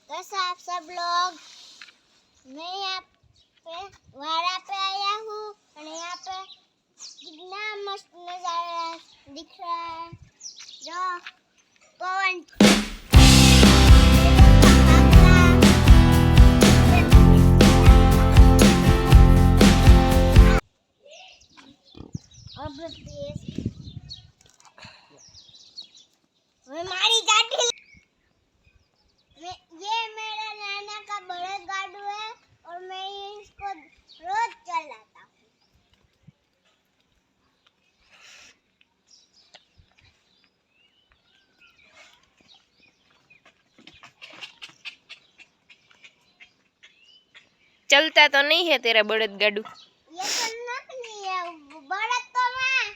कैसा आप सब लोग। मैं यहाँ पे वाड़ा पे आया हूँ और यहाँ पे कितना मस्त नज़ारा दिख रहा है। जो पवन हमारी गाड़ी ये मेरा नाना का बड़ा गाड़ू है और मैं इसको रोज चलाता हूँ। चलता तो नहीं है तेरा बड़द गाड़ू? ये तो नकली है, बड़ा तो मैं।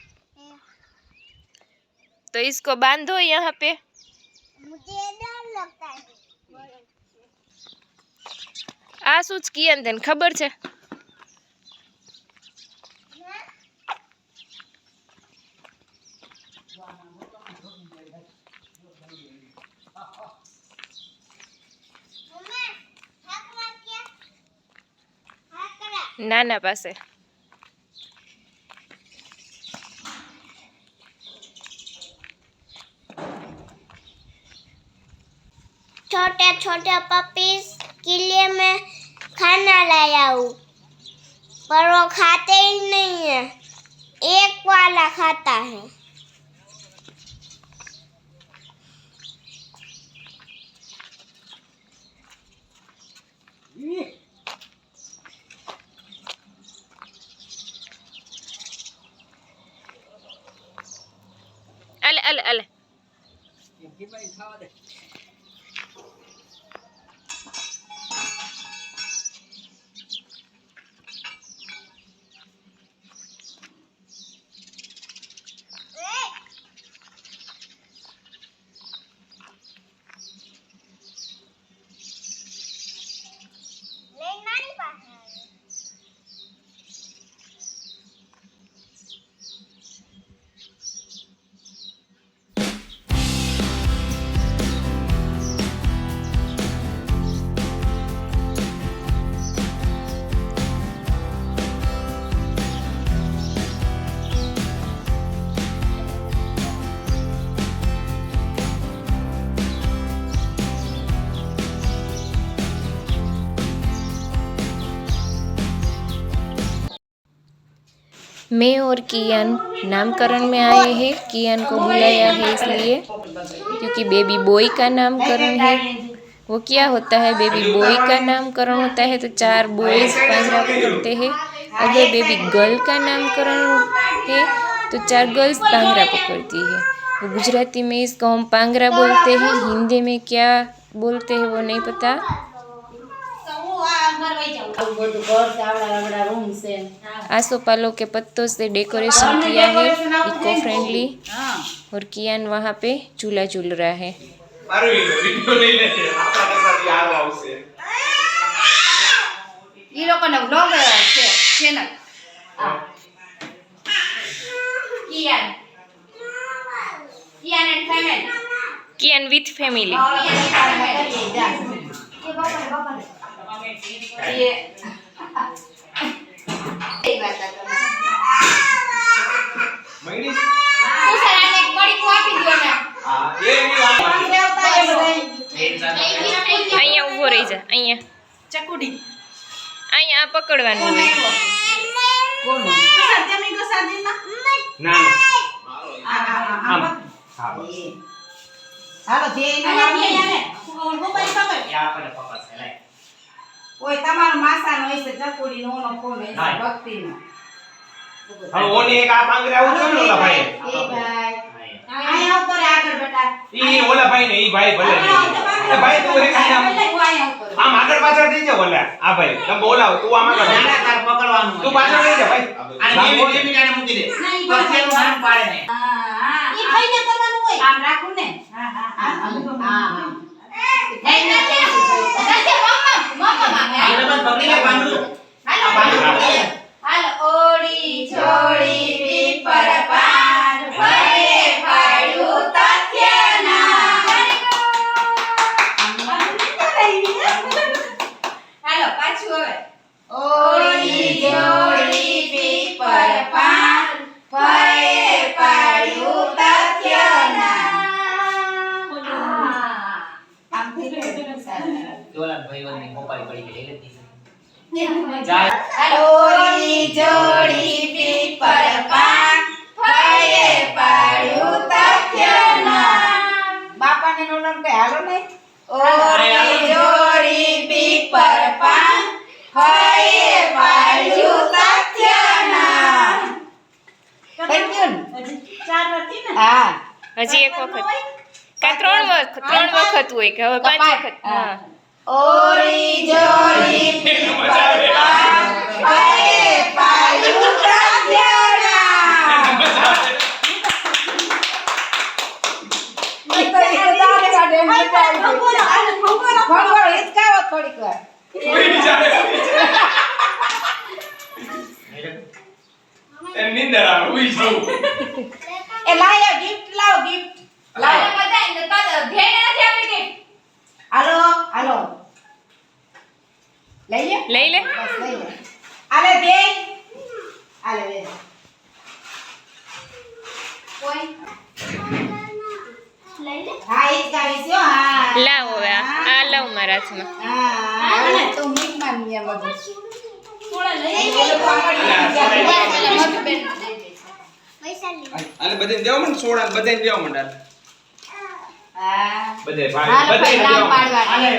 तो इसको बांधो यहाँ पे। मुझे डर लगता है। आ सूच कियन तने खबर छे? नाना पासे। छोटे छोटे पपीज के लिए मैं खाना लाया हूँ, पर वो खाते ही नहीं है। एक वाला खाता है। अले अले अले मैं और कियान नामकरण में आए हैं। कियान को बुलाया है इसलिए क्योंकि बेबी बॉय का नामकरण है। वो क्या होता है, बेबी बॉय का नामकरण होता है तो 4 बॉयज पांगरा पकड़ते हैं। अगर बेबी गर्ल का नामकरण है तो 4 गर्ल्स पांगरा पकड़ती है। वो गुजराती में इसको हम पांगरा बोलते हैं, हिंदी में क्या बोलते हैं वो नहीं पता। आसोपालों के पत्तों से डेकोरेशन किया है, इको फ्रेंडली। और कियान वहाँ पे झूला झूल रहा है। कियान विथ फैमिली। અહીંયા ઊભો રહી જા, અહીંયા ચકુડી અહીંયા પકડવાનું હોય। ના ના હાલો જે એને મોબાઈલ પકડ યા આપણે પકડશે લે ઓય તમારો માસાનો હશે ચકુડી નો નો ફોન હશે ભક્તિનો હવે ઓને એક આ પાંગરે આવું છો ને ઓલા ભાઈ એ ભાઈ આયા આવતો રે આગળ બેટા ઈ ઓલા ભાઈ ને ઈ ભાઈ ભલે એ ભાઈ તું એક આયા આમ આગળ પાછળ થઈ જા ઓલા આ ભાઈ તમે બોલાવ તું આમ આગળ ના તાર પકડવાનું તું પાછળ થઈ જા ભાઈ અને બે મિનિટ આને મૂકી દે પરસેનું નામ પાડે ને હા ઈ ભાઈને કરવાનું હોય આમ રાખું ને હા હા હા નહીં ના ચાલશે મમ્મા માંગે આ બસ પકડી લે પાંડુ હાલ ઓડી છોડી પીપર પાન ફરે પાડ્યું તથ્યના ઓરી જોડી પીપળ પાન ફળે પાડ્યું તથ્યના બાપાને નોનમ કે હાલો નહીં ઓરી જોડી પીપળ પાન ફળે પાડ્યું તથ્યના થઈ ગયું ને? હા હજી એક વખત કા ત્રણ વખત હોય કે હવે 5 વખત હા ઓરી જોડી પીપળ પાન ફળે પાડ્યું તથ્યના થોડીક વાર નિંદર આવે ઉઈ જવું એ લાયો ગિફ્ટ લાવો ગિફ્ટ લાવો હાલો હાલો લઈએ લઈ લે બસ લઈ લે આલે દે આલે દે કોઈ લઈ લે હા ઈ ગાવી છે હા લાવ હવે આ લાવ મારા હાથમાં હા તો મીઠ માન બધું પૈસા લે આલે બધાને દેવા મને સોડા બધાને દેવા મંડા હા બધે હાલો ભાઈ ભાઈ નામ બધાને પાડવા આલે